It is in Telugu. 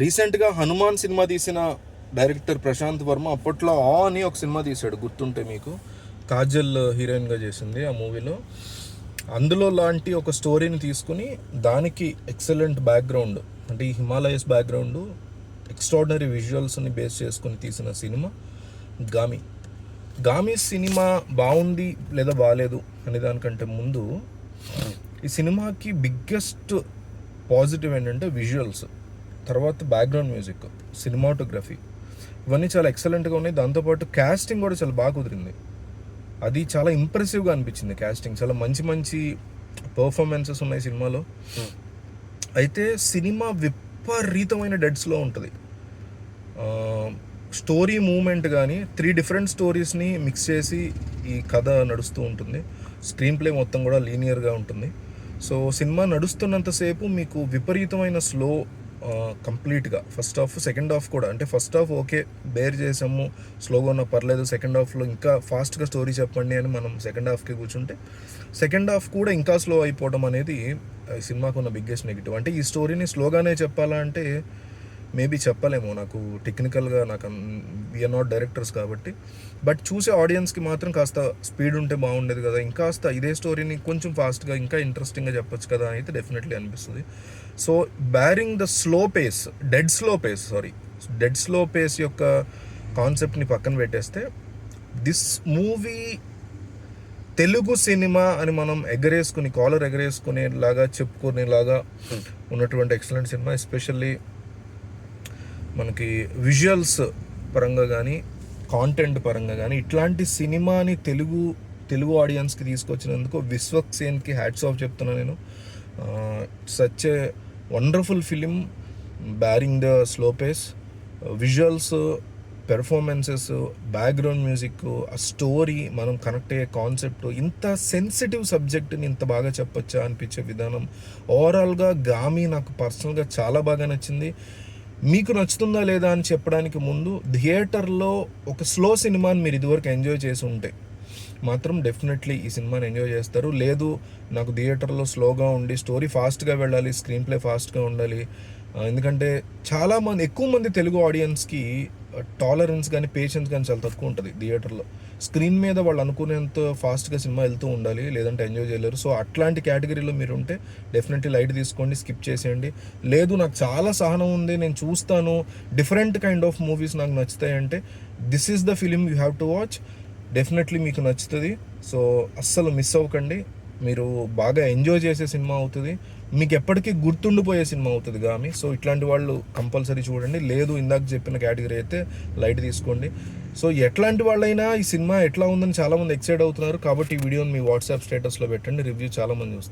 రీసెంట్గా హనుమాన్ సినిమా తీసిన డైరెక్టర్ ప్రశాంత్ వర్మ అప్పట్లో అని ఒక సినిమా తీశాడు, గుర్తుంటే మీకు. కాజల్ హీరోయిన్గా చేసింది ఆ మూవీలో. అందులో లాంటి ఒక స్టోరీని తీసుకుని దానికి ఎక్సలెంట్ బ్యాక్గ్రౌండ్, అంటే ఈ హిమాలయస్ బ్యాక్గ్రౌండ్, ఎక్స్ట్రాడినరీ విజువల్స్ని బేస్ చేసుకుని తీసిన సినిమా గామి. గామి సినిమా బాగుంది లేదా బాగాలేదు అనే దానికంటే ముందు ఈ సినిమాకి బిగ్గెస్ట్ పాజిటివ్ ఏంటంటే విజువల్స్, తర్వాత బ్యాక్గ్రౌండ్ మ్యూజిక్, సినిమాటోగ్రఫీ, ఇవన్నీ చాలా ఎక్సలెంట్గా ఉన్నాయి. దాంతోపాటు కాస్టింగ్ కూడా చాలా బాగా కుదిరింది. అది చాలా ఇంప్రెసివ్గా అనిపించింది. కాస్టింగ్ చాలా మంచి మంచి పర్ఫార్మెన్సెస్ ఉన్నాయి సినిమాలో. అయితే సినిమా విపరీతమైన డెడ్స్లో ఉంటుంది. స్టోరీ మూమెంట్ కానీ 3 డిఫరెంట్ స్టోరీస్ని మిక్స్ చేసి ఈ కథ నడుస్తూ ఉంటుంది. స్క్రీన్ ప్లే మొత్తం కూడా లీనియర్గా ఉంటుంది. సో సినిమా నడుస్తున్నంతసేపు మీకు విపరీతమైన స్లో, కంప్లీట్గా ఫస్ట్ హాఫ్ సెకండ్ హాఫ్ కూడా. అంటే ఫస్ట్ హాఫ్ ఓకే, బేర్ చేసాము, స్లోగా ఉన్నా పర్లేదు, సెకండ్ హాఫ్లో ఇంకా ఫాస్ట్గా స్టోరీ చెప్పండి అని మనం సెకండ్ హాఫ్కి కూర్చుంటే సెకండ్ హాఫ్ కూడా ఇంకా స్లో అయిపోవడం అనేది ఈ సినిమాకు ఉన్న బిగ్గెస్ట్ నెగిటివ్. అంటే ఈ స్టోరీని స్లోగానే చెప్పాలా అంటే మేబీ చెప్పలేము, నాకు టెక్నికల్గా నాకు వీఆర్ నాట్ డైరెక్టర్స్ కాబట్టి. బట్ చూసే ఆడియన్స్కి మాత్రం కాస్త స్పీడ్ ఉంటే బాగుండేది కదా, ఇంకాస్త ఇదే స్టోరీని కొంచెం ఫాస్ట్గా ఇంకా ఇంట్రెస్టింగ్గా చెప్పొచ్చు కదా అని అయితే డెఫినెట్లీ అనిపిస్తుంది. So bearing the dead slow pace యొక్క కాన్సెప్ట్ని పక్కన పెట్టేస్తే దిస్ మూవీ తెలుగు సినిమా అని మనం కాలర్ ఎగరేసుకునేలాగా చెప్పుకునేలాగా ఉన్నటువంటి ఎక్సలెంట్ సినిమా. ఎస్పెషల్లీ మనకి విజువల్స్ పరంగా కానీ కాంటెంట్ పరంగా కానీ ఇట్లాంటి సినిమాని తెలుగు ఆడియన్స్కి తీసుకొచ్చినందుకు విశ్వక్ సేన్కి హ్యాట్స్ ఆఫ్ చెప్తున్నాను నేను. Such a wonderful film, bearing the slow pace, visuals, performances, background music, ఆ స్టోరీ, మనం కనెక్ట్ అయ్యే కాన్సెప్ట్, ఇంత సెన్సిటివ్ సబ్జెక్ట్ని ఇంత బాగా చెప్పొచ్చా అనిపించే విధానం. ఓవరాల్గా గామి నాకు పర్సనల్గా చాలా బాగా నచ్చింది. మీకు నచ్చుతుందా లేదా అని చెప్పడానికి ముందు థియేటర్లో ఒక స్లో సినిమాని మీరు ఇదివరకు ఎంజాయ్ చేసి ఉంటే మాత్రం డెఫినెట్లీ ఈ సినిమాని ఎంజాయ్ చేస్తారు. లేదు నాకు థియేటర్లో స్లోగా ఉండి స్టోరీ ఫాస్ట్గా వెళ్ళాలి, స్క్రీన్ ప్లే ఫాస్ట్గా ఉండాలి, ఎందుకంటే ఎక్కువ మంది తెలుగు ఆడియన్స్కి టాలరెన్స్ కానీ పేషెన్స్ కానీ చాలా తక్కువ ఉంటుంది థియేటర్లో. స్క్రీన్ మీద వాళ్ళు అనుకునేంత ఫాస్ట్గా సినిమా వెళ్తూ ఉండాలి, లేదంటే ఎంజాయ్ చేయలేరు. సో అట్లాంటి కేటగిరీలో మీరు ఉంటే డెఫినెట్లీ లైట్ తీసుకోండి, స్కిప్ చేసేయండి. లేదు నాకు చాలా సహనం ఉంది, నేను చూస్తాను, డిఫరెంట్ కైండ్ ఆఫ్ మూవీస్ నాకు నచ్చుతాయంటే this is the film you have to watch. Definitely మీకు నచ్చుతుంది. సో అస్సలు మిస్ అవ్వకండి. మీరు బాగా ఎంజాయ్ చేసే సినిమా అవుతుంది, మీకు ఎప్పటికీ గుర్తుండిపోయే సినిమా అవుతుంది గామి. సో ఇట్లాంటి వాళ్ళు కంపల్సరీ చూడండి. లేదు ఇందాక చెప్పిన కేటగిరీ అయితే లైట్ తీసుకోండి. సో ఎట్లాంటి వాళ్ళైనా ఈ సినిమా ఎట్లా ఉందని చాలామంది ఎక్సైట్ అవుతున్నారు కాబట్టి ఈ వీడియోని మీ వాట్సాప్ స్టేటస్లో పెట్టండి, రివ్యూ చాలామంది చూస్తారు.